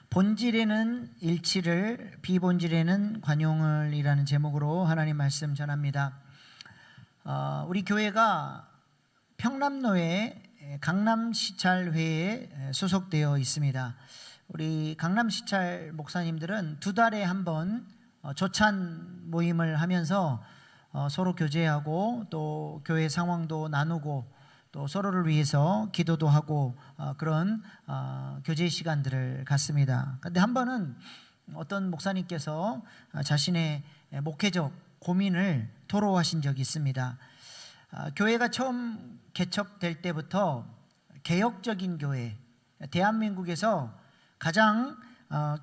본질에는 일치를, 비본질에는 관용을 이라는 제목으로 하나님 말씀 전합니다. 우리 교회가 평남로에 강남시찰회에 소속되어 있습니다. 우리 강남시찰 목사님들은 두 달에 한 번 조찬 모임을 하면서 서로 교제하고 또 교회 상황도 나누고 또 서로를 위해서 기도도 하고 그런 교제 시간들을 갖습니다. 그런데 한 번은 어떤 목사님께서 자신의 목회적 고민을 토로하신 적이 있습니다. 교회가 처음 개척될 때부터 개혁적인 교회, 대한민국에서 가장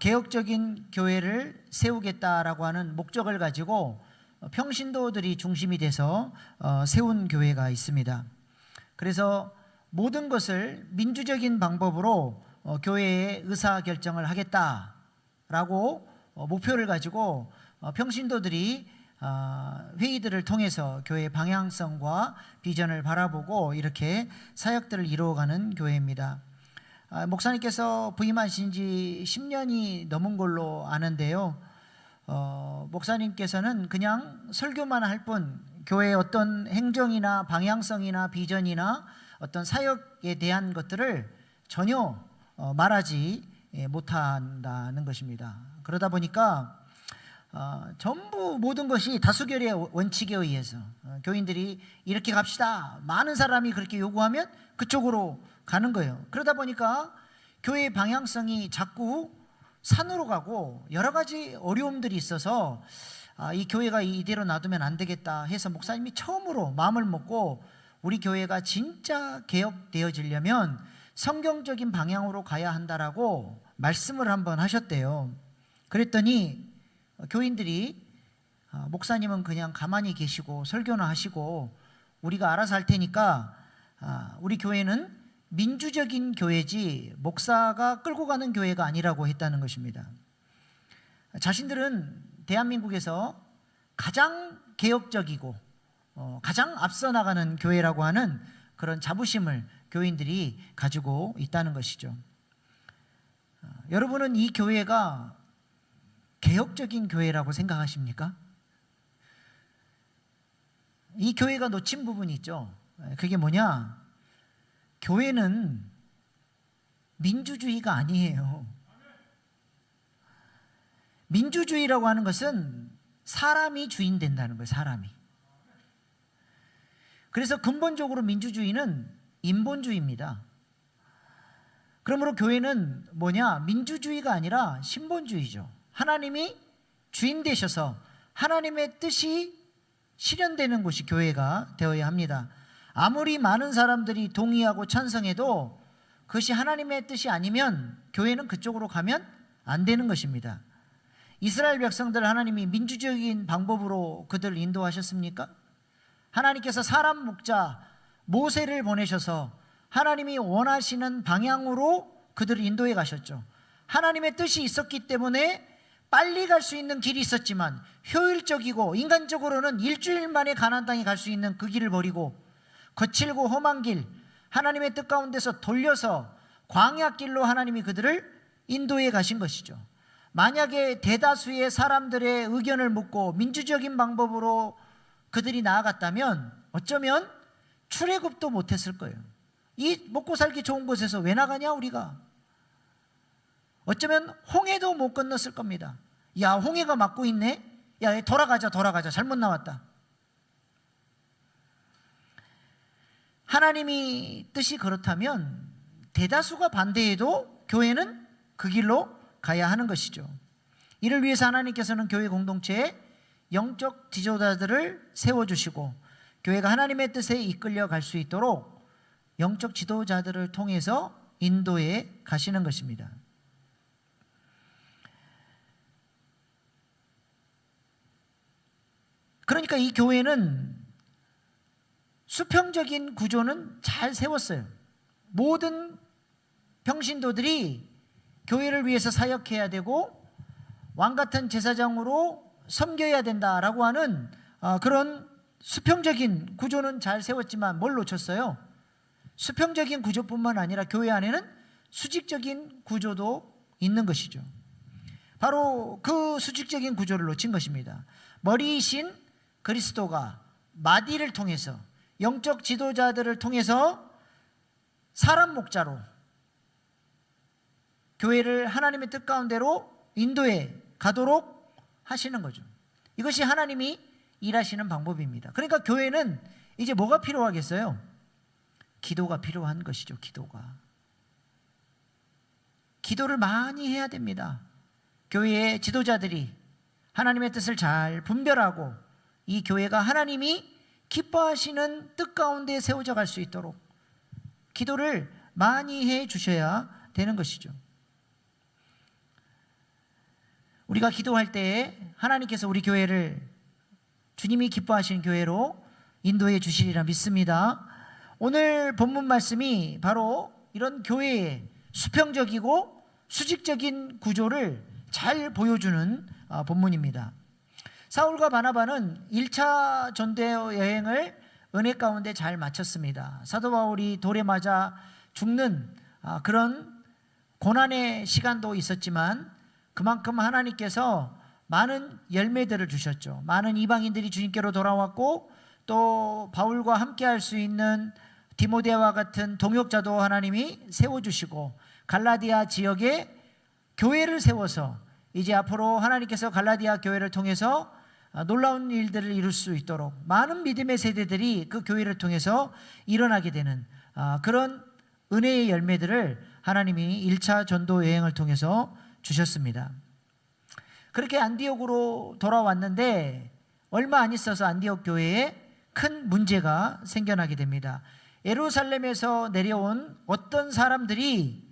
개혁적인 교회를 세우겠다라고 하는 목적을 가지고 평신도들이 중심이 돼서 세운 교회가 있습니다. 그래서 모든 것을 민주적인 방법으로 교회의 의사결정을 하겠다라고 목표를 가지고 평신도들이 회의들을 통해서 교회의 방향성과 비전을 바라보고 이렇게 사역들을 이루어가는 교회입니다. 목사님께서 부임하신 지 10년이 넘은 걸로 아는데요. 목사님께서는 그냥 설교만 할 뿐 교회의 어떤 행정이나 방향성이나 비전이나 어떤 사역에 대한 것들을 전혀 말하지 못한다는 것입니다. 그러다 보니까 전부 모든 것이 다수결의 원칙에 의해서 교인들이 이렇게 갑시다, 많은 사람이 그렇게 요구하면 그쪽으로 가는 거예요. 그러다 보니까 교회의 방향성이 자꾸 산으로 가고 여러 가지 어려움들이 있어서 이 교회가 이대로 놔두면 안 되겠다 해서 목사님이 처음으로 마음을 먹고 우리 교회가 진짜 개혁되어지려면 성경적인 방향으로 가야 한다라고 말씀을 한번 하셨대요. 그랬더니 교인들이 목사님은 그냥 가만히 계시고 설교나 하시고 우리가 알아서 할 테니까 우리 교회는 민주적인 교회지 목사가 끌고 가는 교회가 아니라고 했다는 것입니다. 자신들은 대한민국에서 가장 개혁적이고 가장 앞서 나가는 교회라고 하는 그런 자부심을 교인들이 가지고 있다는 것이죠. 여러분은 이 교회가 개혁적인 교회라고 생각하십니까? 이 교회가 놓친 부분이 있죠. 그게 뭐냐? 교회는 민주주의가 아니에요. 민주주의라고 하는 것은 사람이 주인 된다는 거예요. 사람이. 그래서 근본적으로 민주주의는 인본주의입니다. 그러므로 교회는 뭐냐? 민주주의가 아니라 신본주의죠. 하나님이 주인 되셔서 하나님의 뜻이 실현되는 곳이 교회가 되어야 합니다. 아무리 많은 사람들이 동의하고 찬성해도 그것이 하나님의 뜻이 아니면 교회는 그쪽으로 가면 안 되는 것입니다. 이스라엘 백성들 하나님이 민주적인 방법으로 그들을 인도하셨습니까? 하나님께서 사람 목자 모세를 보내셔서 하나님이 원하시는 방향으로 그들을 인도해 가셨죠. 하나님의 뜻이 있었기 때문에 빨리 갈 수 있는 길이 있었지만 효율적이고 인간적으로는 일주일 만에 가나안 땅에 갈 수 있는 그 길을 버리고 거칠고 험한 길, 하나님의 뜻 가운데서 돌려서 광야길로 하나님이 그들을 인도해 가신 것이죠. 만약에 대다수의 사람들의 의견을 묻고 민주적인 방법으로 그들이 나아갔다면 어쩌면 출애굽도 못했을 거예요. 이 먹고 살기 좋은 곳에서 왜 나가냐 우리가? 어쩌면 홍해도 못 건넜을 겁니다. 야, 홍해가 막고 있네? 야, 돌아가자 잘못 나왔다. 하나님이 뜻이 그렇다면 대다수가 반대해도 교회는 그 길로 가야 하는 것이죠. 이를 위해서 하나님께서는 교회 공동체에 영적 지도자들을 세워주시고 교회가 하나님의 뜻에 이끌려 갈 수 있도록 영적 지도자들을 통해서 인도해 가시는 것입니다. 그러니까 이 교회는 수평적인 구조는 잘 세웠어요. 모든 평신도들이 교회를 위해서 사역해야 되고 왕같은 제사장으로 섬겨야 된다라고 하는 그런 수평적인 구조는 잘 세웠지만 뭘 놓쳤어요? 수평적인 구조뿐만 아니라 교회 안에는 수직적인 구조도 있는 것이죠. 바로 그 수직적인 구조를 놓친 것입니다. 머리이신 그리스도가 마디를 통해서, 영적 지도자들을 통해서 사람 목자로 교회를 하나님의 뜻 가운데로 인도해 가도록 하시는 거죠. 이것이 하나님이 일하시는 방법입니다. 그러니까 교회는 이제 뭐가 필요하겠어요? 기도가 필요한 것이죠. 기도를 많이 해야 됩니다. 교회의 지도자들이 하나님의 뜻을 잘 분별하고 이 교회가 하나님이 기뻐하시는 뜻 가운데 세워져 갈 수 있도록 기도를 많이 해 주셔야 되는 것이죠. 우리가 기도할 때에 하나님께서 우리 교회를 주님이 기뻐하시는 교회로 인도해 주시리라 믿습니다. 오늘 본문 말씀이 바로 이런 교회의 수평적이고 수직적인 구조를 잘 보여주는 본문입니다. 사울과 바나바는 1차 전도 여행을 은혜 가운데 잘 마쳤습니다. 사도 바울이 돌에 맞아 죽는 그런 고난의 시간도 있었지만 그만큼 하나님께서 많은 열매들을 주셨죠. 많은 이방인들이 주님께로 돌아왔고 또 바울과 함께할 수 있는 디모데와 같은 동역자도 하나님이 세워주시고 갈라디아 지역에 교회를 세워서 이제 앞으로 하나님께서 갈라디아 교회를 통해서 놀라운 일들을 이룰 수 있도록 많은 믿음의 세대들이 그 교회를 통해서 일어나게 되는 그런 은혜의 열매들을 하나님이 1차 전도 여행을 통해서 주셨습니다. 그렇게 안디옥으로 돌아왔는데 얼마 안 있어서 안디옥 교회에 큰 문제가 생겨나게 됩니다. 예루살렘에서 내려온 어떤 사람들이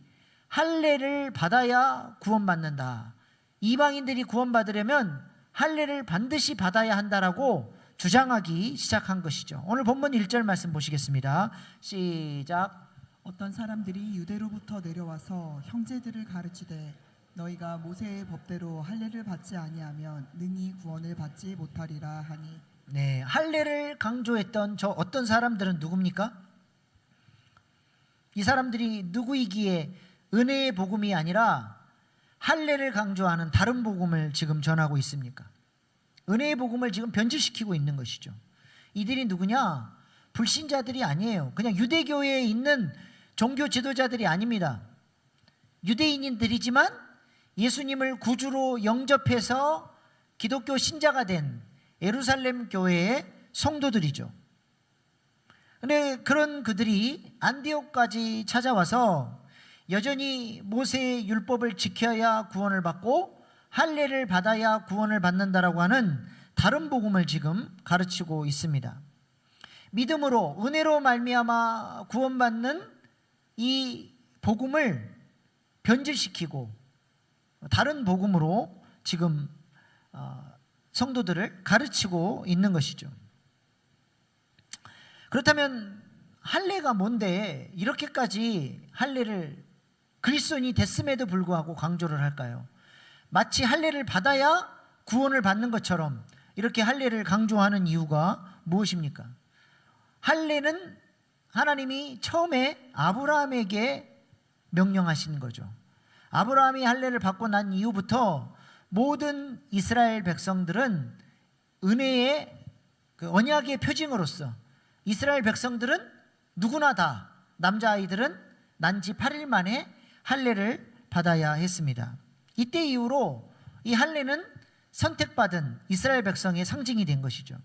할례를 받아야 구원받는다. 이방인들이 구원받으려면 할례를 반드시 받아야 한다라고 주장하기 시작한 것이죠. 오늘 본문 1절 말씀 보시겠습니다. 시작. 어떤 사람들이 유대로부터 내려와서 형제들을 가르치되 너희가 모세의 법대로 할례를 받지 아니하면 능히 구원을 받지 못하리라 하니. 네, 할례를 강조했던 저 어떤 사람들은 누굽니까? 이 사람들이 누구이기에 은혜의 복음이 아니라 할례를 강조하는 다른 복음을 지금 전하고 있습니까? 은혜의 복음을 지금 변질시키고 있는 것이죠. 이들이 누구냐? 불신자들이 아니에요. 그냥 유대교회에 있는 종교 지도자들이 아닙니다. 유대인들이지만 예수님을 구주로 영접해서 기독교 신자가 된 예루살렘 교회의 성도들이죠. 그런데 그런 그들이 안디옥까지 찾아와서 여전히 모세의 율법을 지켜야 구원을 받고 할례를 받아야 구원을 받는다라고 하는 다른 복음을 지금 가르치고 있습니다. 믿음으로 은혜로 말미암아 구원받는 이 복음을 변질시키고 다른 복음으로 지금 성도들을 가르치고 있는 것이죠. 그렇다면 할례가 뭔데 이렇게까지 할례를 그리스도인이 됐음에도 불구하고 강조를 할까요? 마치 할례를 받아야 구원을 받는 것처럼 이렇게 할례를 강조하는 이유가 무엇입니까? 할례는 하나님이 처음에 아브라함에게 명령하신 거죠. 아브라함이 할례를 받고 난 이후부터 모든 이스라엘 백성들은 은혜의 그 언약의 표징으로서 이스라엘 백성들은 누구나 다 남자아이들은 난지 8일 만에 할례를 받아야 했습니다. 이때 이후로 이 할례는 선택받은 이스라엘 백성의 상징이 된 것이죠.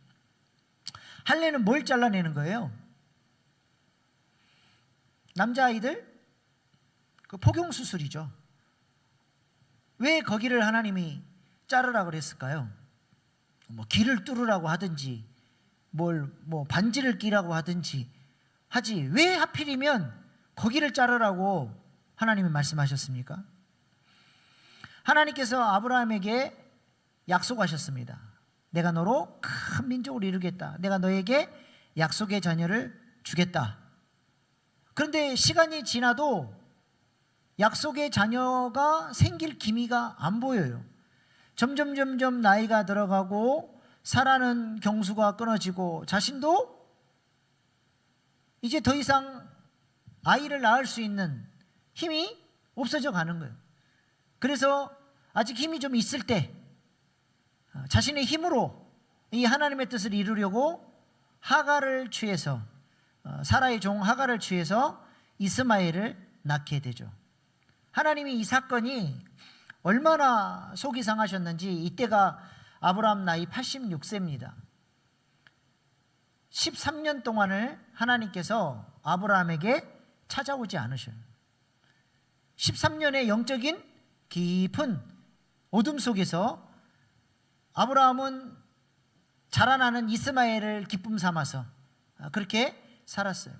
할례는 뭘 잘라내는 거예요? 남자아이들 그 포경 수술이죠. 왜 거기를 하나님이 자르라고 그랬을까요? 뭐 길을 뚫으라고 하든지 뭐 반지를 끼라고 하든지 하지 왜 하필이면 거기를 자르라고 하나님이 말씀하셨습니까? 하나님께서 아브라함에게 약속하셨습니다. 내가 너로 큰 민족을 이루겠다. 내가 너에게 약속의 자녀를 주겠다. 그런데 시간이 지나도 약속의 자녀가 생길 기미가 안 보여요. 점점 나이가 들어가고 살아는 경수가 끊어지고 자신도 이제 더 이상 아이를 낳을 수 있는 힘이 없어져 가는 거예요. 그래서 아직 힘이 좀 있을 때 자신의 힘으로 이 하나님의 뜻을 이루려고 하갈을 취해서 사라의 종 하갈을 취해서 이스마엘을 낳게 되죠. 하나님이 이 사건이 얼마나 속이 상하셨는지, 이때가 아브라함 나이 86세입니다. 13년 동안을 하나님께서 아브라함에게 찾아오지 않으셔요. 13년의 영적인 깊은 어둠 속에서 아브라함은 자라나는 이스마엘을 기쁨 삼아서 그렇게 살았어요.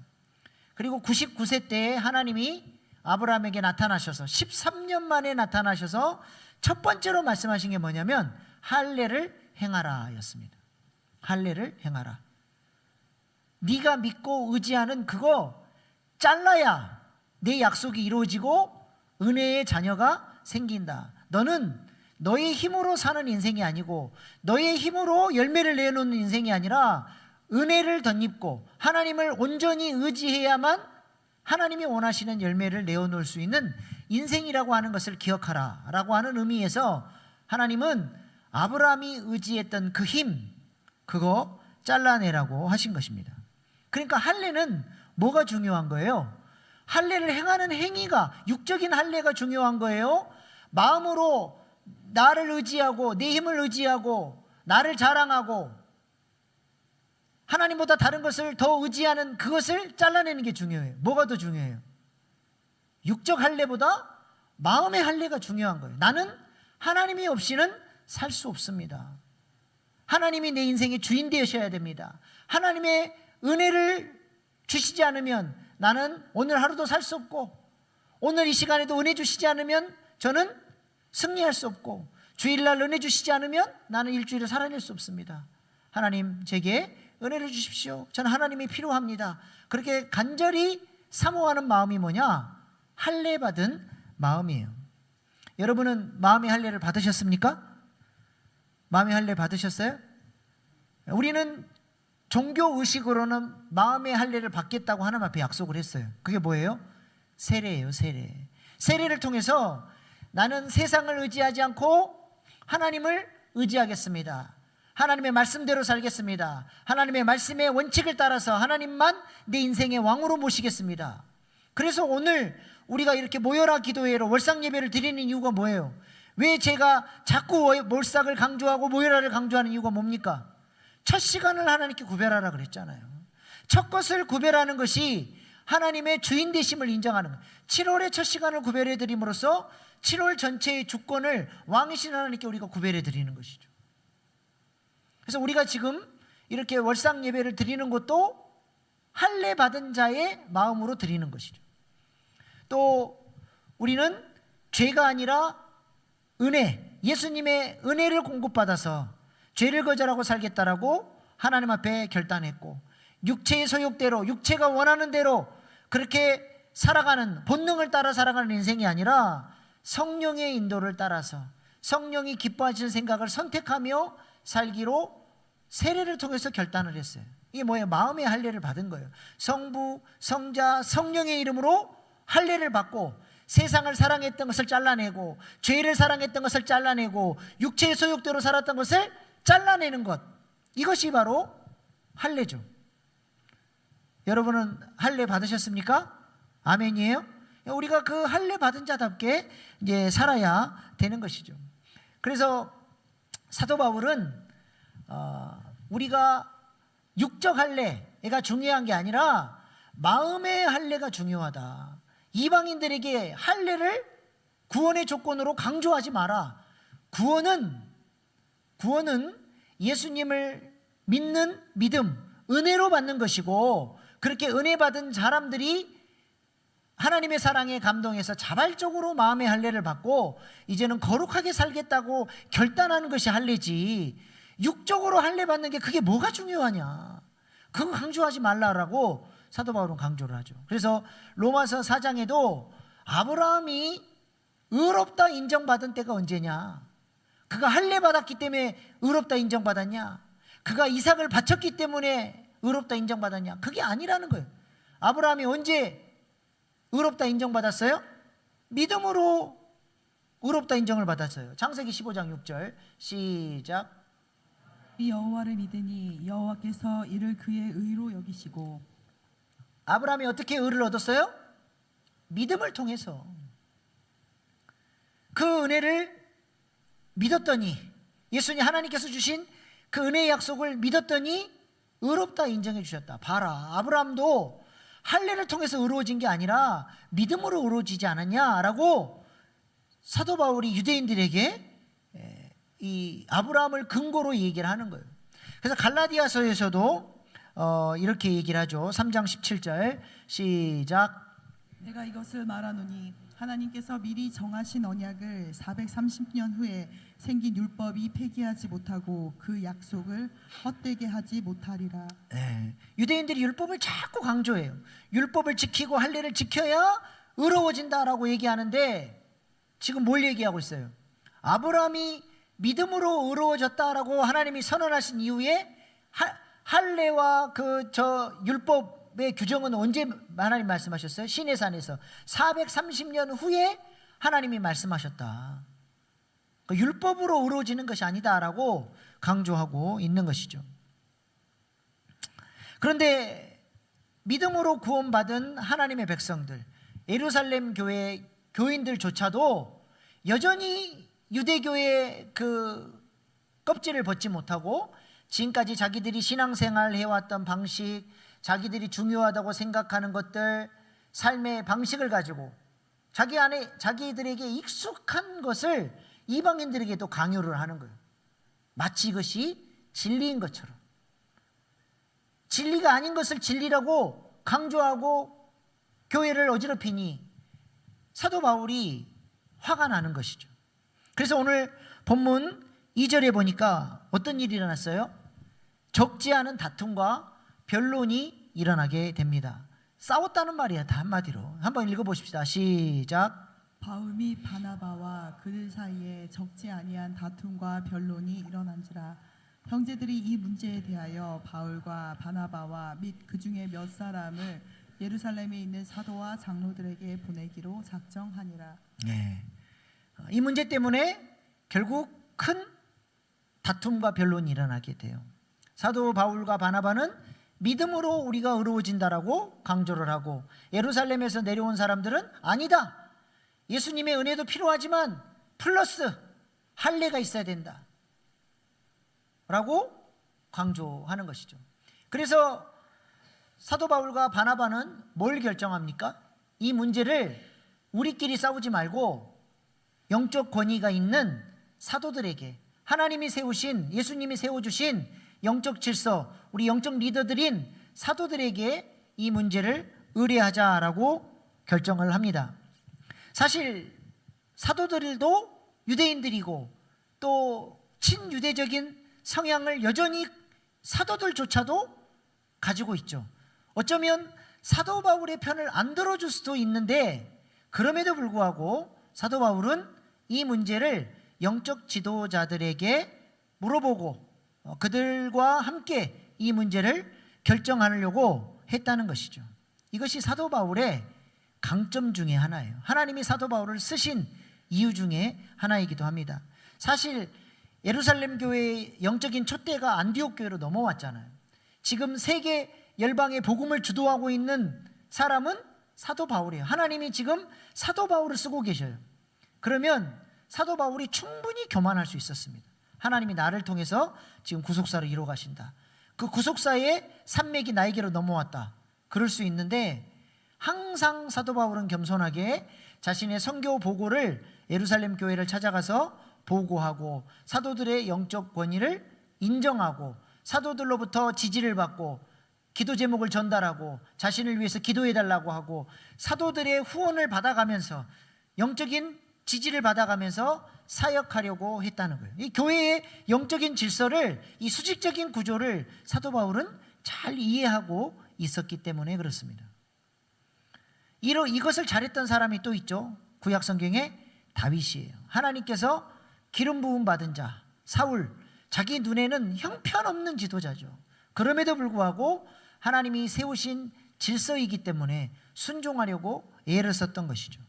그리고 99세 때에 하나님이 아브라함에게 나타나셔서 13년 만에 나타나셔서 첫 번째로 말씀하신 게 뭐냐면 할례를 행하라 였습니다. 할례를 행하라. 네가 믿고 의지하는 그거 잘라야 내 약속이 이루어지고 은혜의 자녀가 생긴다. 너는 너의 힘으로 사는 인생이 아니고 너의 힘으로 열매를 내놓는 인생이 아니라 은혜를 덧입고 하나님을 온전히 의지해야만 하나님이 원하시는 열매를 내어놓을 수 있는 인생이라고 하는 것을 기억하라 라고 하는 의미에서 하나님은 아브라함이 의지했던 그 힘, 그거 잘라내라고 하신 것입니다. 그러니까 할례는 뭐가 중요한 거예요? 할례를 행하는 행위가, 육적인 할례가 중요한 거예요? 마음으로 나를 의지하고 내 힘을 의지하고 나를 자랑하고 하나님보다 다른 것을 더 의지하는 그것을 잘라내는 게 중요해요. 뭐가 더 중요해요? 육적 할례보다 마음의 할례가 중요한 거예요. 나는 하나님이 없이는 살 수 없습니다. 하나님이 내 인생의 주인 되셔야 됩니다. 하나님의 은혜를 주시지 않으면 나는 오늘 하루도 살 수 없고, 오늘 이 시간에도 은혜 주시지 않으면 저는 승리할 수 없고, 주일날 은혜 주시지 않으면 나는 일주일을 살아낼 수 없습니다. 하나님 제게 은혜를 주십시오. 저는 하나님이 필요합니다. 그렇게 간절히 사모하는 마음이 뭐냐? 할례 받은 마음이에요. 여러분은 마음의 할례를 받으셨습니까? 마음의 할례 받으셨어요? 우리는 종교 의식으로는 마음의 할례를 받겠다고 하나님 앞에 약속을 했어요. 그게 뭐예요? 세례예요. 세례. 세례를 통해서 나는 세상을 의지하지 않고 하나님을 의지하겠습니다. 하나님의 말씀대로 살겠습니다. 하나님의 말씀의 원칙을 따라서 하나님만 내 인생의 왕으로 모시겠습니다. 그래서 오늘 우리가 이렇게 모여라 기도회로 월상 예배를 드리는 이유가 뭐예요? 왜 제가 자꾸 몰삭을 강조하고 모여라를 강조하는 이유가 뭡니까? 첫 시간을 하나님께 구별하라 그랬잖아요. 첫 것을 구별하는 것이 하나님의 주인 되심을 인정하는 거예요. 7월의 첫 시간을 구별해 드림으로써 7월 전체의 주권을 왕이신 하나님께 우리가 구별해 드리는 것이죠. 그래서 우리가 지금 이렇게 월상 예배를 드리는 것도 할례 받은 자의 마음으로 드리는 것이죠. 또 우리는 죄가 아니라 은혜, 예수님의 은혜를 공급받아서 죄를 거절하고 살겠다라고 하나님 앞에 결단했고, 육체의 소욕대로, 육체가 원하는 대로 그렇게 살아가는, 본능을 따라 살아가는 인생이 아니라 성령의 인도를 따라서 성령이 기뻐하시는 생각을 선택하며 살기로 세례를 통해서 결단을 했어요. 이게 뭐예요? 마음의 할례를 받은 거예요. 성부, 성자, 성령의 이름으로 할례를 받고 세상을 사랑했던 것을 잘라내고 죄를 사랑했던 것을 잘라내고 육체의 소욕대로 살았던 것을 잘라내는 것, 이것이 바로 할례죠. 여러분은 할례 받으셨습니까? 아멘이에요? 우리가 그 할례 받은 자답게 이제 살아야 되는 것이죠. 그래서 사도 바울은 우리가 육적 할례가 중요한 게 아니라 마음의 할례가 중요하다. 이방인들에게 할례를 구원의 조건으로 강조하지 마라. 구원은 예수님을 믿는 믿음, 은혜로 받는 것이고, 그렇게 은혜 받은 사람들이 하나님의 사랑에 감동해서 자발적으로 마음의 할례를 받고 이제는 거룩하게 살겠다고 결단하는 것이 할례지, 육적으로 할례 받는 게 그게 뭐가 중요하냐, 그거 강조하지 말라라고 사도 바울은 강조를 하죠. 그래서 로마서 4장에도 아브라함이 의롭다 인정받은 때가 언제냐, 그가 할례 받았기 때문에 의롭다 인정받았냐, 그가 이삭을 바쳤기 때문에 의롭다 인정받았냐, 그게 아니라는 거예요. 아브라함이 언제 의롭다 인정받았어요? 믿음으로 의롭다 인정을 받았어요. 창세기 15장 6절 시작. 이 여호와를 믿으니 여호와께서 이를 그의 의로 여기시고. 아브라함이 어떻게 의를 얻었어요? 믿음을 통해서. 그 은혜를 믿었더니, 예수님 하나님께서 주신 그 은혜의 약속을 믿었더니 의롭다 인정해 주셨다. 봐라, 아브라함도 할례를 통해서 의로워진 게 아니라 믿음으로 의로워지지 않았냐라고 사도 바울이 유대인들에게 이 아브라함을 근거로 얘기를 하는 거예요. 그래서 갈라디아서에서도 이렇게 얘기를 하죠. 3장 17절 시작. 내가 이것을 말하노니 하나님께서 미리 정하신 언약을 430년 후에 생긴 율법이 폐기하지 못하고 그 약속을 헛되게 하지 못하리라. 유대인들이 율법을 자꾸 강조해요. 율법을 지키고 할례를 지켜야 의로워진다라고 얘기하는데 지금 뭘 얘기하고 있어요? 아브라함이 믿음으로 의로워졌다라고 하나님이 선언하신 이후에 할례와 율법의 규정은 언제 하나님 말씀하셨어요? 시내산에서 430년 후에 하나님이 말씀하셨다. 율법으로 의로워지는 것이 아니다라고 강조하고 있는 것이죠. 그런데 믿음으로 구원받은 하나님의 백성들, 예루살렘 교회 교인들조차도 여전히 유대교의 그 껍질을 벗지 못하고 지금까지 자기들이 신앙생활 해왔던 방식, 자기들이 중요하다고 생각하는 것들, 삶의 방식을 가지고 자기들에게 익숙한 것을 이방인들에게도 강요를 하는 거예요. 마치 이것이 진리인 것처럼. 진리가 아닌 것을 진리라고 강조하고 교회를 어지럽히니 사도 바울이 화가 나는 것이죠. 그래서 오늘 본문 2절에 보니까 어떤 일이 일어났어요? 적지 않은 다툼과 변론이 일어나게 됩니다. 싸웠다는 말이야, 다 한마디로. 한번 읽어보십시다. 시작. 바울 및 바나바와 그들 사이에 적지 아니한 다툼과 변론이 일어난지라. 형제들이 이 문제에 대하여 바울과 바나바와 및 그 중에 몇 사람을 예루살렘에 있는 사도와 장로들에게 보내기로 작정하니라. 네. 이 문제 때문에 결국 큰 다툼과 변론이 일어나게 돼요. 사도 바울과 바나바는 믿음으로 우리가 의로워진다라고 강조를 하고, 예루살렘에서 내려온 사람들은 아니다, 예수님의 은혜도 필요하지만 플러스 할례가 있어야 된다 라고 강조하는 것이죠. 그래서 사도 바울과 바나바는 뭘 결정합니까? 이 문제를 우리끼리 싸우지 말고 영적 권위가 있는 사도들에게, 하나님이 세우신, 예수님이 세워주신 영적 질서, 우리 영적 리더들인 사도들에게 이 문제를 의뢰하자라고 결정을 합니다. 사실 사도들도 유대인들이고 또 친유대적인 성향을 여전히 사도들조차도 가지고 있죠. 어쩌면 사도 바울의 편을 안 들어줄 수도 있는데, 그럼에도 불구하고 사도 바울은 이 문제를 영적 지도자들에게 물어보고 그들과 함께 이 문제를 결정하려고 했다는 것이죠. 이것이 사도 바울의 강점 중에 하나예요. 하나님이 사도 바울을 쓰신 이유 중에 하나이기도 합니다. 사실 예루살렘 교회의 영적인 촛대가 안디옥 교회로 넘어왔잖아요. 지금 세계 열방의 복음을 주도하고 있는 사람은 사도 바울이에요. 하나님이 지금 사도 바울을 쓰고 계셔요. 그러면 사도 바울이 충분히 교만할 수 있었습니다. 하나님이 나를 통해서 지금 구속사를 이루어 가신다, 그 구속사의 산맥이 나에게로 넘어왔다, 그럴 수 있는데, 항상 사도 바울은 겸손하게 자신의 선교 보고를 예루살렘 교회를 찾아가서 보고하고 사도들의 영적 권위를 인정하고 사도들로부터 지지를 받고 기도 제목을 전달하고 자신을 위해서 기도해달라고 하고 사도들의 후원을 받아가면서 영적인 지지를 받아가면서 사역하려고 했다는 거예요. 이 교회의 영적인 질서를, 이 수직적인 구조를 사도 바울은 잘 이해하고 있었기 때문에 그렇습니다. 이것을 잘했던 사람이 또 있죠. 구약 성경에 다윗이에요. 하나님께서 기름 부음 받은 자 사울, 자기 눈에는 형편없는 지도자죠. 그럼에도 불구하고 하나님이 세우신 질서이기 때문에 순종하려고 애를 썼던 것이죠.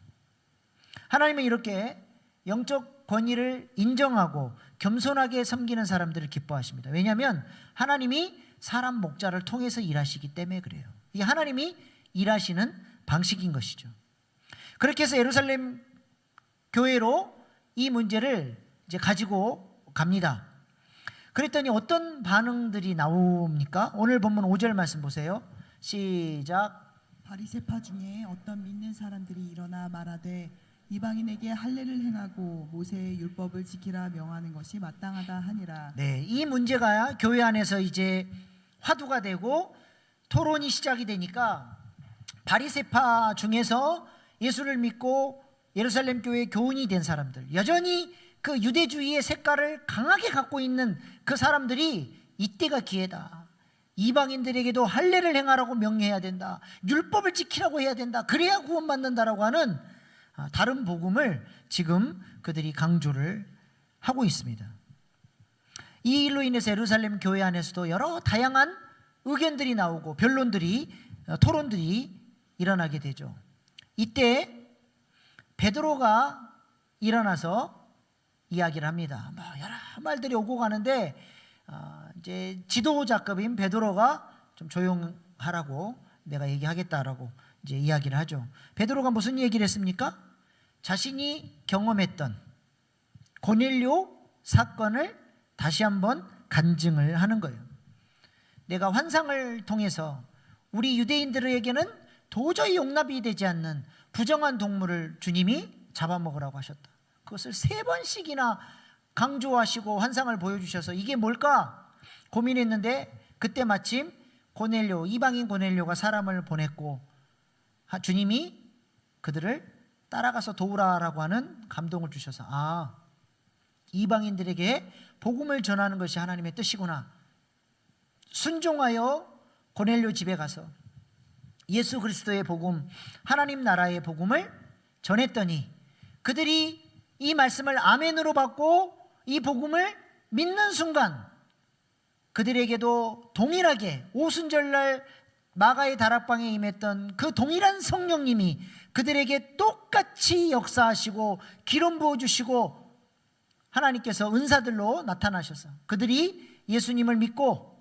하나님은 이렇게 영적 권위를 인정하고 겸손하게 섬기는 사람들을 기뻐하십니다. 왜냐하면 하나님이 사람 목자를 통해서 일하시기 때문에 그래요. 이 하나님이 일하시는 방식인 것이죠. 그렇게 해서 예루살렘 교회로 이 문제를 이제 가지고 갑니다. 그랬더니 어떤 반응들이 나옵니까? 오늘 본문 5절 말씀 보세요. 시작. 바리새파 중에 어떤 믿는 사람들이 일어나 말하되 이방인에게 할례를 행하고 모세의 율법을 지키라 명하는 것이 마땅하다 하니라. 네, 이 문제가 교회 안에서 이제 화두가 되고 토론이 시작이 되니까 바리새파 중에서 예수를 믿고 예루살렘 교회 교훈이 된 사람들, 여전히 그 유대주의의 색깔을 강하게 갖고 있는 그 사람들이 이때가 기회다. 이방인들에게도 할례를 행하라고 명해야 된다. 율법을 지키라고 해야 된다. 그래야 구원받는다라고 하는 다른 복음을 지금 그들이 강조를 하고 있습니다. 이 일로 인해서 예루살렘 교회 안에서도 여러 다양한 의견들이 나오고 변론들이, 토론들이 일어나게 되죠. 이때 베드로가 일어나서 이야기를 합니다. 여러 말들이 오고 가는데 이제 지도자급인 베드로가 좀 조용하라고 내가 얘기하겠다라고 이제 이야기를 하죠. 베드로가 무슨 얘기를 했습니까? 자신이 경험했던 고넬료 사건을 다시 한번 간증을 하는 거예요. 내가 환상을 통해서 우리 유대인들에게는 도저히 용납이 되지 않는 부정한 동물을 주님이 잡아먹으라고 하셨다. 그것을 3번씩이나 강조하시고 환상을 보여주셔서 이게 뭘까 고민했는데 그때 마침 고넬료, 이방인 고넬료가 사람을 보냈고 주님이 그들을 따라가서 도우라라고 하는 감동을 주셔서 이방인들에게 복음을 전하는 것이 하나님의 뜻이구나. 순종하여 고넬료 집에 가서 예수 그리스도의 복음, 하나님 나라의 복음을 전했더니 그들이 이 말씀을 아멘으로 받고 이 복음을 믿는 순간 그들에게도 동일하게 오순절날 마가의 다락방에 임했던 그 동일한 성령님이 그들에게 똑같이 역사하시고 기름 부어주시고 하나님께서 은사들로 나타나셔서 그들이 예수님을 믿고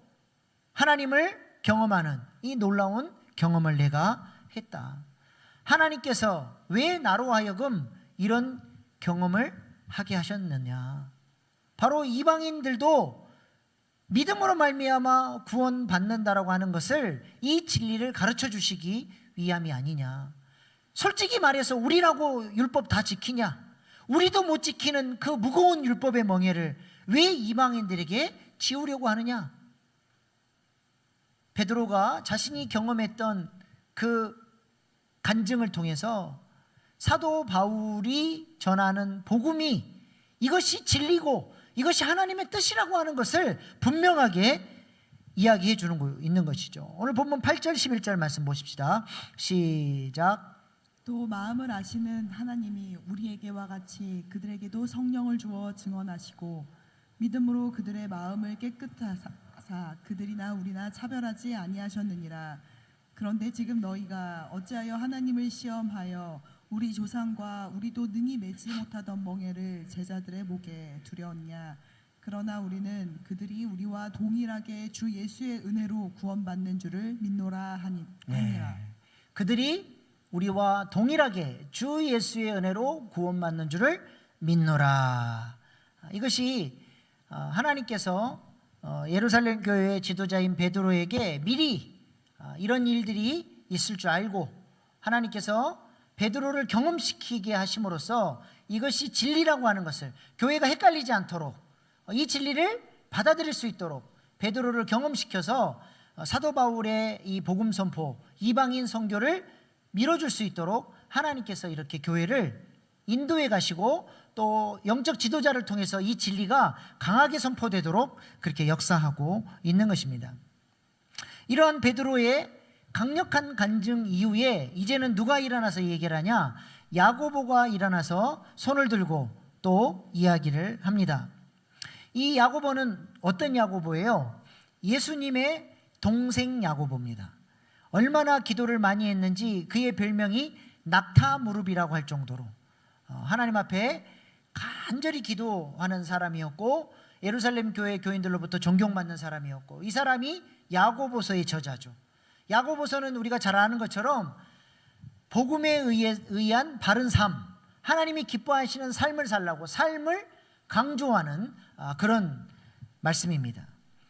하나님을 경험하는 이 놀라운 경험을 내가 했다. 하나님께서 왜 나로 하여금 이런 경험을 하게 하셨느냐. 바로 이방인들도 믿음으로 말미암아 구원받는다라고 하는 것을 이 진리를 가르쳐 주시기 위함이 아니냐. 솔직히 말해서 우리라고 율법 다 지키냐? 우리도 못 지키는 그 무거운 율법의 멍에를 왜 이방인들에게 지우려고 하느냐? 베드로가 자신이 경험했던 그 간증을 통해서 사도 바울이 전하는 복음이 이것이 진리고 이것이 하나님의 뜻이라고 하는 것을 분명하게 이야기해 주는 있는 것이죠. 오늘 본문 8절 11절 말씀 보십시다. 시작. 또 마음을 아시는 하나님이 우리에게와 같이 그들에게도 성령을 주어 증언하시고 믿음으로 그들의 마음을 깨끗하사 그들이나 우리나 차별하지 아니하셨느니라. 그런데 지금 너희가 어찌하여 하나님을 시험하여 우리 조상과 우리도 능히 매지 못하던 멍에를 제자들의 목에 두려웠냐. 그러나 우리는 그들이 우리와 동일하게 주 예수의 은혜로 구원받는 줄을 믿노라 하니라. 그들이 우리와 동일하게 주 예수의 은혜로 구원받는 줄을 믿노라. 이것이 하나님께서 예루살렘 교회의 지도자인 베드로에게 미리 이런 일들이 있을 줄 알고 하나님께서 베드로를 경험시키게 하심으로써 이것이 진리라고 하는 것을 교회가 헷갈리지 않도록 이 진리를 받아들일 수 있도록 베드로를 경험시켜서 사도 바울의 이 복음 선포, 이방인 선교를 밀어줄 수 있도록 하나님께서 이렇게 교회를 인도해 가시고 또 영적 지도자를 통해서 이 진리가 강하게 선포되도록 그렇게 역사하고 있는 것입니다. 이러한 베드로의 강력한 간증 이후에 이제는 누가 일어나서 얘기를 하냐? 야고보가 일어나서 손을 들고 또 이야기를 합니다. 이 야고보는 어떤 야고보예요? 예수님의 동생 야고보입니다. 얼마나 기도를 많이 했는지 그의 별명이 낙타 무릎이라고 할 정도로 하나님 앞에 간절히 기도하는 사람이었고 예루살렘 교회 교인들로부터 존경받는 사람이었고, 이 사람이 야고보서의 저자죠. 야고보서는 우리가 잘 아는 것처럼 복음에 의한 바른 삶, 하나님이 기뻐하시는 삶을 살라고 삶을 강조하는 그런 말씀입니다.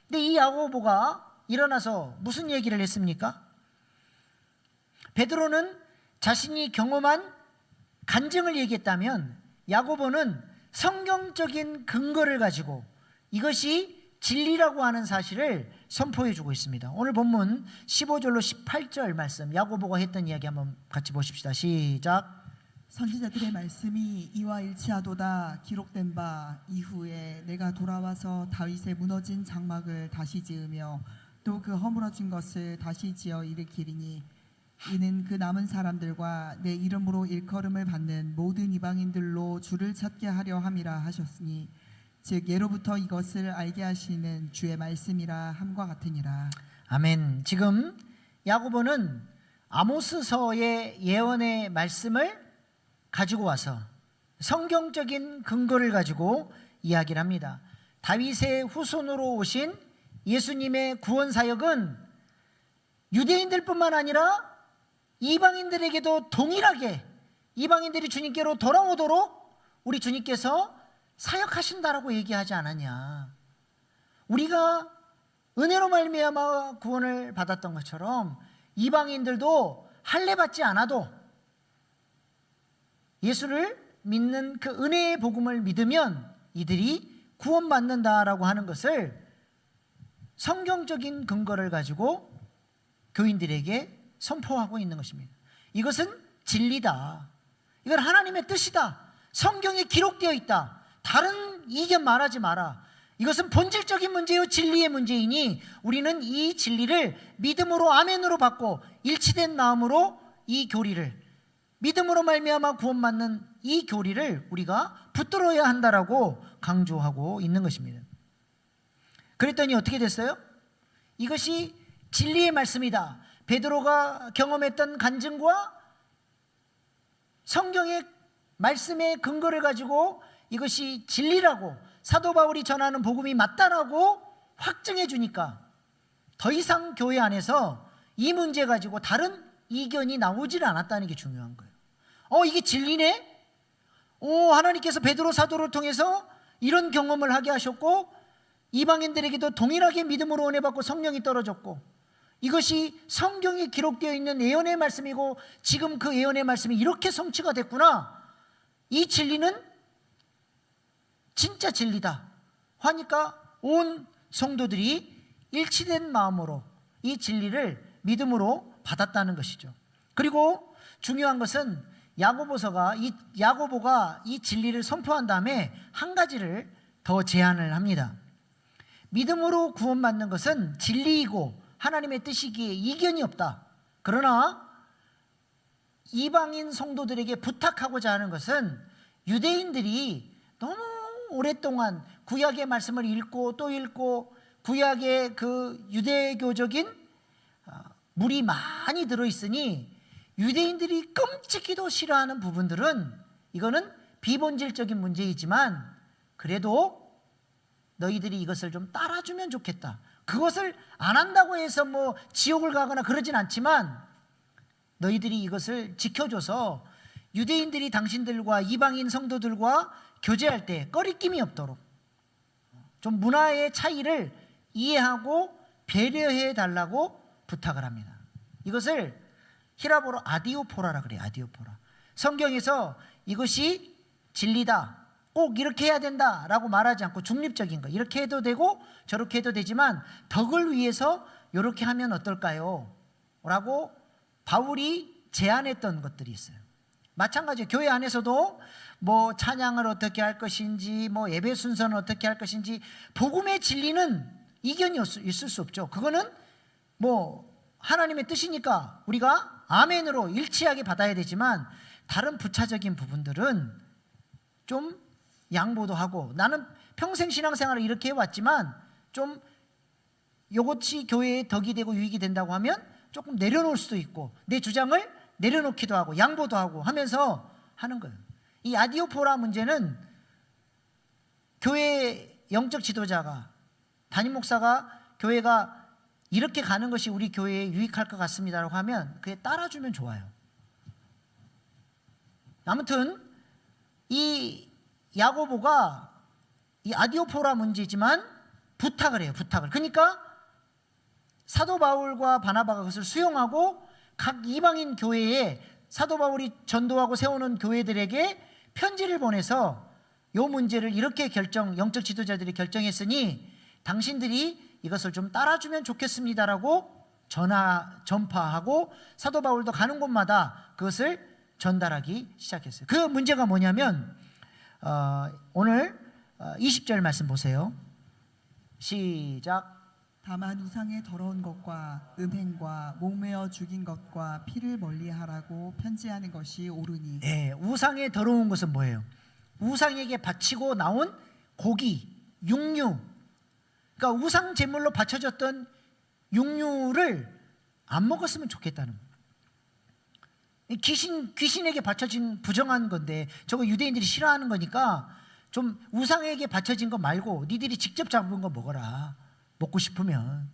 근데 이 야고보가 일어나서 무슨 얘기를 했습니까? 베드로는 자신이 경험한 간증을 얘기했다면, 야고보는 성경적인 근거를 가지고 이것이 진리라고 하는 사실을 선포해 주고 있습니다. 오늘 본문 15절로 18절 말씀, 야고보가 했던 이야기 한번 같이 보십시다. 시작. 선지자들의 말씀이 이와 일치하도다. 기록된 바 이후에 내가 돌아와서 다윗의 무너진 장막을 다시 지으며 또 그 허물어진 것을 다시 지어 일으키리니 이는 그 남은 사람들과 내 이름으로 일컬음을 받는 모든 이방인들로 주를 찾게 하려 함이라 하셨으니 즉 예로부터 이것을 알게 하시는 주의 말씀이라 함과 같으니라. 아멘. 지금 야고보는 아모스서의 예언의 말씀을 가지고 와서 성경적인 근거를 가지고 이야기를 합니다. 다윗의 후손으로 오신 예수님의 구원 사역은 유대인들뿐만 아니라 이방인들에게도 동일하게 이방인들이 주님께로 돌아오도록 우리 주님께서 사역하신다라고 얘기하지 않았냐. 우리가 은혜로 말미암아 구원을 받았던 것처럼 이방인들도 할례 받지 않아도 예수를 믿는 그 은혜의 복음을 믿으면 이들이 구원받는다라고 하는 것을 성경적인 근거를 가지고 교인들에게 선포하고 있는 것입니다. 이것은 진리다. 이건 하나님의 뜻이다. 성경에 기록되어 있다. 다른 이견 말하지 마라. 이것은 본질적인 문제요 진리의 문제이니 우리는 이 진리를 믿음으로 아멘으로 받고 일치된 마음으로 이 교리를, 믿음으로 말미암아 구원받는 이 교리를 우리가 붙들어야 한다라고 강조하고 있는 것입니다. 그랬더니 어떻게 됐어요? 이것이 진리의 말씀이다. 베드로가 경험했던 간증과 성경의 말씀의 근거를 가지고 이것이 진리라고 사도 바울이 전하는 복음이 맞다라고 확증해 주니까 더 이상 교회 안에서 이 문제 가지고 다른 이견이 나오질 않았다는 게 중요한 거예요. 이게 진리네? 하나님께서 베드로 사도를 통해서 이런 경험을 하게 하셨고 이방인들에게도 동일하게 믿음으로 은혜 받고 성령이 떨어졌고 이것이 성경에 기록되어 있는 예언의 말씀이고 지금 그 예언의 말씀이 이렇게 성취가 됐구나. 이 진리는 진짜 진리다 하니까 온 성도들이 일치된 마음으로 이 진리를 믿음으로 받았다는 것이죠. 그리고 중요한 것은 야고보가 이 진리를 선포한 다음에 한 가지를 더 제안을 합니다. 믿음으로 구원받는 것은 진리이고 하나님의 뜻이기에 이견이 없다. 그러나 이방인 성도들에게 부탁하고자 하는 것은 유대인들이 너무 오랫동안 구약의 말씀을 읽고 또 읽고 구약의 그 유대교적인 물이 많이 들어있으니 유대인들이 끔찍히도 싫어하는 부분들은 이거는 비본질적인 문제이지만 그래도 너희들이 이것을 좀 따라주면 좋겠다. 그것을 안 한다고 해서 뭐 지옥을 가거나 그러진 않지만 너희들이 이것을 지켜줘서 유대인들이 당신들과 이방인 성도들과 교제할 때 꺼리낌이 없도록 좀 문화의 차이를 이해하고 배려해 달라고 부탁을 합니다. 이것을 히라보로 아디오포라라 그래요. 아디오포라. 성경에서 이것이 진리다, 꼭 이렇게 해야 된다라고 말하지 않고 중립적인 거, 이렇게 해도 되고 저렇게 해도 되지만 덕을 위해서 이렇게 하면 어떨까요? 라고 바울이 제안했던 것들이 있어요. 마찬가지로 교회 안에서도 뭐 찬양을 어떻게 할 것인지, 뭐 예배 순서는 어떻게 할 것인지, 복음의 진리는 이견이 있을 수 없죠. 그거는 뭐 하나님의 뜻이니까 우리가 아멘으로 일치하게 받아야 되지만 다른 부차적인 부분들은 좀 양보도 하고, 나는 평생 신앙생활을 이렇게 해왔지만 좀 이것이 교회에 덕이 되고 유익이 된다고 하면 조금 내려놓을 수도 있고 내 주장을 내려놓기도 하고 양보도 하고 하면서 하는 거예요. 이 아디오포라 문제는 교회 영적 지도자가, 담임 목사가 교회가 이렇게 가는 것이 우리 교회에 유익할 것 같습니다라고 하면 그에 따라주면 좋아요. 아무튼 이 야고보가 이 아디오포라 문제지만 부탁을 해요. 부탁을. 그러니까 사도 바울과 바나바가 그것을 수용하고 각 이방인 교회에 사도 바울이 전도하고 세우는 교회들에게 편지를 보내서 이 문제를 이렇게 영적 지도자들이 결정했으니 당신들이 이것을 좀 따라주면 좋겠습니다라고 전파하고 사도 바울도 가는 곳마다 그것을 전달하기 시작했어요. 그 문제가 뭐냐면 오늘 20절 말씀 보세요. 시작. 다만 우상의 더러운 것과 음행과 목매어 죽인 것과 피를 멀리하라고 편지하는 것이 옳으니. 예, 우상의 더러운 것은 뭐예요? 우상에게 바치고 나온 고기, 육류. 그러니까 우상 제물로 바쳐졌던 육류를 안 먹었으면 좋겠다는 거예요. 귀신에게 바쳐진 부정한 건데 저거 유대인들이 싫어하는 거니까 좀 우상에게 바쳐진 거 말고 니들이 직접 잡은 거 먹어라. 먹고 싶으면.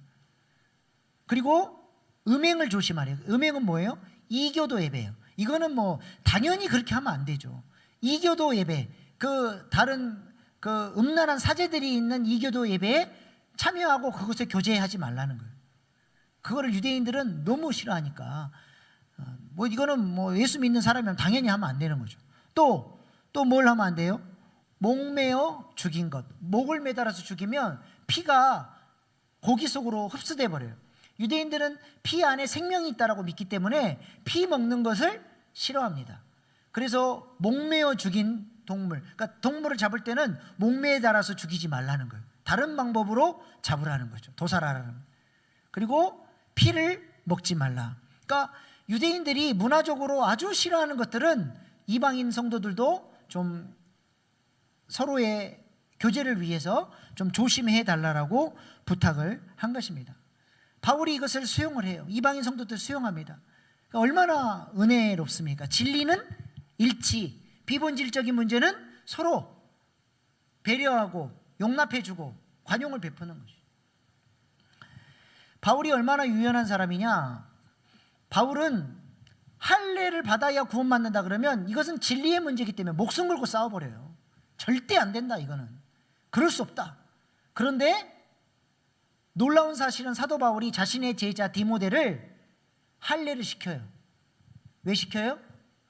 그리고 음행을 조심하래요. 음행은 뭐예요? 이교도 예배예요. 이거는 뭐 당연히 그렇게 하면 안 되죠. 이교도 예배, 그 다른 그 음란한 사제들이 있는 이교도 예배에 참여하고 그것에 교제하지 말라는 거예요. 그거를 유대인들은 너무 싫어하니까 뭐 이거는 뭐 예수 믿는 사람이면 당연히 하면 안 되는 거죠. 또 뭘 하면 안 돼요? 목매어 죽인 것. 목을 매달아서 죽이면 피가 고기 속으로 흡수돼 버려요. 유대인들은 피 안에 생명이 있다라고 믿기 때문에 피 먹는 것을 싫어합니다. 그래서 목매어 죽인 동물, 그러니까 동물을 잡을 때는 목매에 달아서 죽이지 말라는 거예요. 다른 방법으로 잡으라는 거죠. 도살하라는 거예요. 그리고 피를 먹지 말라. 그러니까 유대인들이 문화적으로 아주 싫어하는 것들은 이방인 성도들도 좀 서로의 교제를 위해서 좀 조심해 달라고 부탁을 한 것입니다. 바울이 이것을 수용을 해요. 이방인 성도들 수용합니다. 그러니까 얼마나 은혜롭습니까? 진리는 일치, 비본질적인 문제는 서로 배려하고 용납해주고 관용을 베푸는 것이죠. 바울이 얼마나 유연한 사람이냐? 바울은 할례를 받아야 구원받는다 그러면 이것은 진리의 문제이기 때문에 목숨 걸고 싸워버려요. 절대 안 된다. 이거는 그럴 수 없다. 그런데 놀라운 사실은 사도 바울이 자신의 제자 디모데를 할례를 시켜요. 왜 시켜요?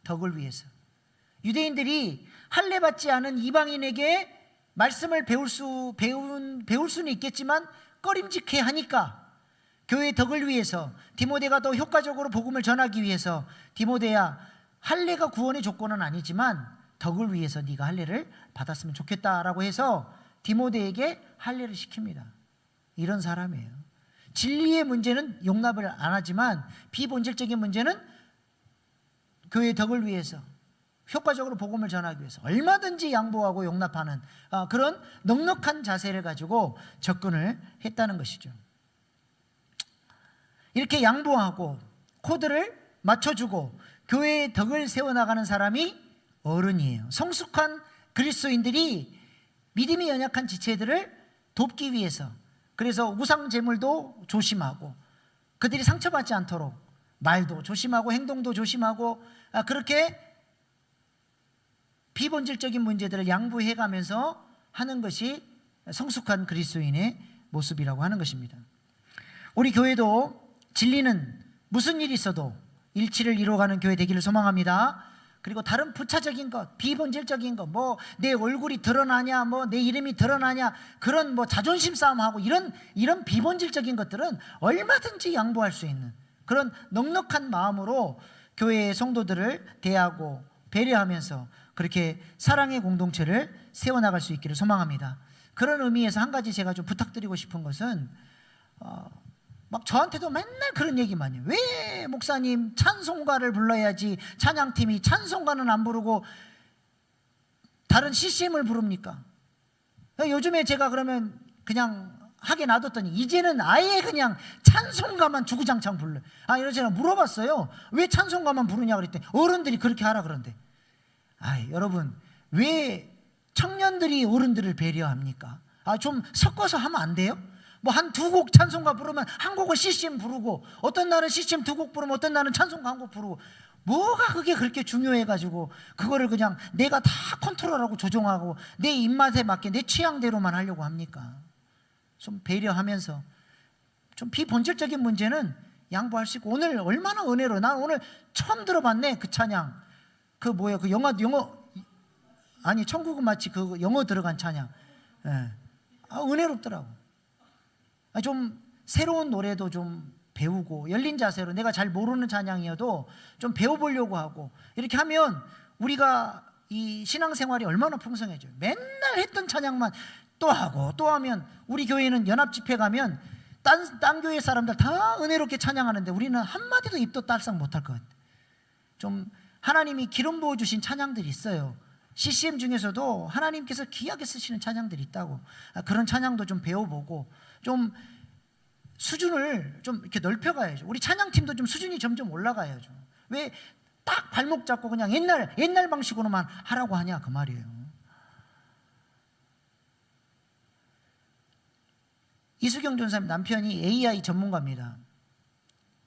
덕을 위해서. 유대인들이 할례 받지 않은 이방인에게 말씀을 배울 수는 있겠지만 꺼림직해 하니까 교회의 덕을 위해서 디모데가 더 효과적으로 복음을 전하기 위해서 디모데야, 할례가 구원의 조건은 아니지만 덕을 위해서 네가 할례를 받았으면 좋겠다라고 해서 디모데에게 할례를 시킵니다. 이런 사람이에요. 진리의 문제는 용납을 안 하지만 비본질적인 문제는 교회의 덕을 위해서 효과적으로 복음을 전하기 위해서 얼마든지 양보하고 용납하는 그런 넉넉한 자세를 가지고 접근을 했다는 것이죠. 이렇게 양보하고 코드를 맞춰주고 교회의 덕을 세워나가는 사람이 어른이에요. 성숙한 그리스도인들이 믿음이 연약한 지체들을 돕기 위해서, 그래서 우상 제물도 조심하고 그들이 상처받지 않도록 말도 조심하고 행동도 조심하고 그렇게 비본질적인 문제들을 양보해가면서 하는 것이 성숙한 그리스도인의 모습이라고 하는 것입니다. 우리 교회도 진리는 무슨 일이 있어도 일치를 이루어가는 교회 되기를 소망합니다. 그리고 다른 부차적인 것, 비본질적인 것, 뭐 내 얼굴이 드러나냐, 뭐 내 이름이 드러나냐, 그런 뭐 자존심 싸움하고 이런 비본질적인 것들은 얼마든지 양보할 수 있는 그런 넉넉한 마음으로 교회의 성도들을 대하고 배려하면서 그렇게 사랑의 공동체를 세워나갈 수 있기를 소망합니다. 그런 의미에서 한 가지 제가 좀 부탁드리고 싶은 것은 막 저한테도 맨날 그런 얘기만 해요. 왜 목사님 찬송가를 불러야지 찬양팀이 찬송가는 안 부르고 다른 CCM을 부릅니까? 요즘에 제가 그러면 그냥 하게 놔뒀더니 이제는 아예 그냥 찬송가만 주구장창 불러요. 이런 제가 물어봤어요. 왜 찬송가만 부르냐 그랬더니 어른들이 그렇게 하라 그런데. 여러분, 왜 청년들이 어른들을 배려합니까? 좀 섞어서 하면 안 돼요? 뭐 한 두 곡 찬송가 부르면 한 곡은 CCM 부르고, 어떤 날은 CCM 두 곡 부르면 어떤 날은 찬송가 한 곡 부르고, 뭐가 그게 그렇게 중요해가지고 그거를 그냥 내가 다 컨트롤하고 조종하고 내 입맛에 맞게 내 취향대로만 하려고 합니까? 좀 배려하면서 좀 비본질적인 문제는 양보할 수 있고. 오늘 얼마나 은혜로, 난 오늘 처음 들어봤네 그 찬양. 그 뭐야, 그 영어 아니 천국은 마치 그 영어 들어간 찬양. 예. 은혜롭더라고. 좀 새로운 노래도 좀 배우고 열린 자세로, 내가 잘 모르는 찬양이어도 좀 배워보려고 하고, 이렇게 하면 우리가 이 신앙생활이 얼마나 풍성해져요. 맨날 했던 찬양만 또 하고 또 하면, 우리 교회는 연합 집회 가면 딴 교회 사람들 다 은혜롭게 찬양하는데 우리는 한마디도 입도 딸싹 못할 것 같아요. 좀 하나님이 기름 부어주신 찬양들이 있어요. CCM 중에서도 하나님께서 귀하게 쓰시는 찬양들이 있다고. 그런 찬양도 좀 배워보고 좀 수준을 좀 이렇게 넓혀가야죠. 우리 찬양팀도 좀 수준이 점점 올라가야죠. 왜 딱 발목 잡고 그냥 옛날 방식으로만 하라고 하냐 그 말이에요. 이수경 전사님 남편이 AI 전문가입니다.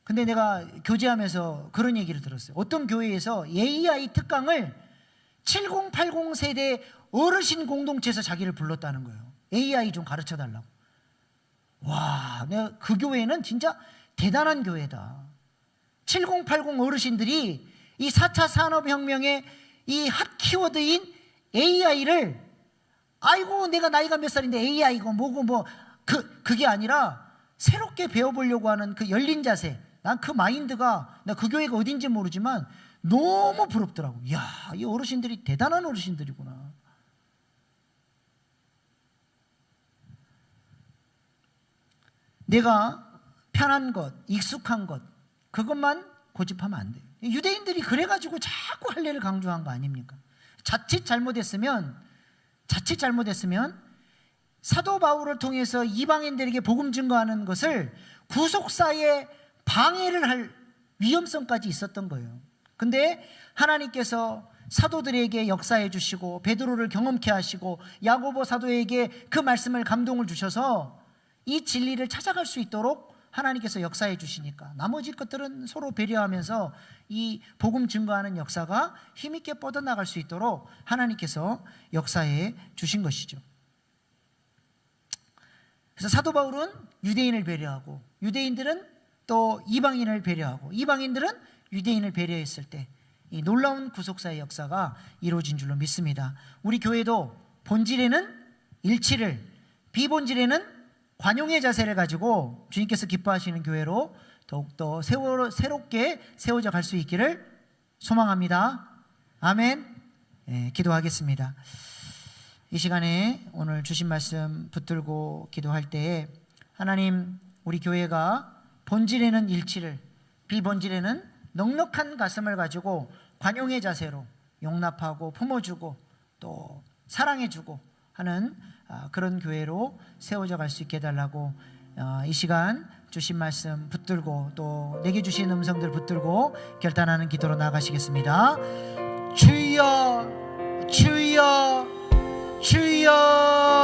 근데 내가 교제하면서 그런 얘기를 들었어요. 어떤 교회에서 AI 특강을 7080 세대 어르신 공동체에서 자기를 불렀다는 거예요. AI 좀 가르쳐 달라고. 와, 내가 그 교회는 진짜 대단한 교회다. 7080 어르신들이 이 4차 산업혁명의 이 핫 키워드인 AI를, 아이고 내가 나이가 몇 살인데 AI고 뭐고 그게 아니라 새롭게 배워보려고 하는 그 열린 자세. 난 그 마인드가, 나 그 교회가 어딘지 모르지만 너무 부럽더라고. 이야, 이 어르신들이 대단한 어르신들이구나. 내가 편한 것, 익숙한 것, 그것만 고집하면 안 돼요. 유대인들이 그래가지고 자꾸 할례를 강조한 거 아닙니까? 자칫 잘못했으면 사도 바울을 통해서 이방인들에게 복음 증거하는 것을 구속사에 방해를 할 위험성까지 있었던 거예요. 근데 하나님께서 사도들에게 역사해 주시고 베드로를 경험케 하시고 야고보 사도에게 그 말씀을 감동을 주셔서 이 진리를 찾아갈 수 있도록 하나님께서 역사해 주시니까 나머지 것들은 서로 배려하면서 이 복음 증거하는 역사가 힘있게 뻗어나갈 수 있도록 하나님께서 역사해 주신 것이죠. 그래서 사도 바울은 유대인을 배려하고, 유대인들은 또 이방인을 배려하고, 이방인들은 유대인을 배려했을 때 이 놀라운 구속사의 역사가 이루어진 줄로 믿습니다. 우리 교회도 본질에는 일치를, 비본질에는 관용의 자세를 가지고 주님께서 기뻐하시는 교회로 더욱더 새롭게 세워져 갈 수 있기를 소망합니다. 아멘. 기도하겠습니다. 이 시간에 오늘 주신 말씀 붙들고 기도할 때에, 하나님, 우리 교회가 본질에는 일치를, 비본질에는 넉넉한 가슴을 가지고 관용의 자세로 용납하고 품어주고 또 사랑해주고 하는 그런 교회로 세워져 갈 수 있게 해달라고, 이 시간 주신 말씀 붙들고 또 내게 주신 음성들 붙들고 결단하는 기도로 나아가시겠습니다. 주여 주여 주여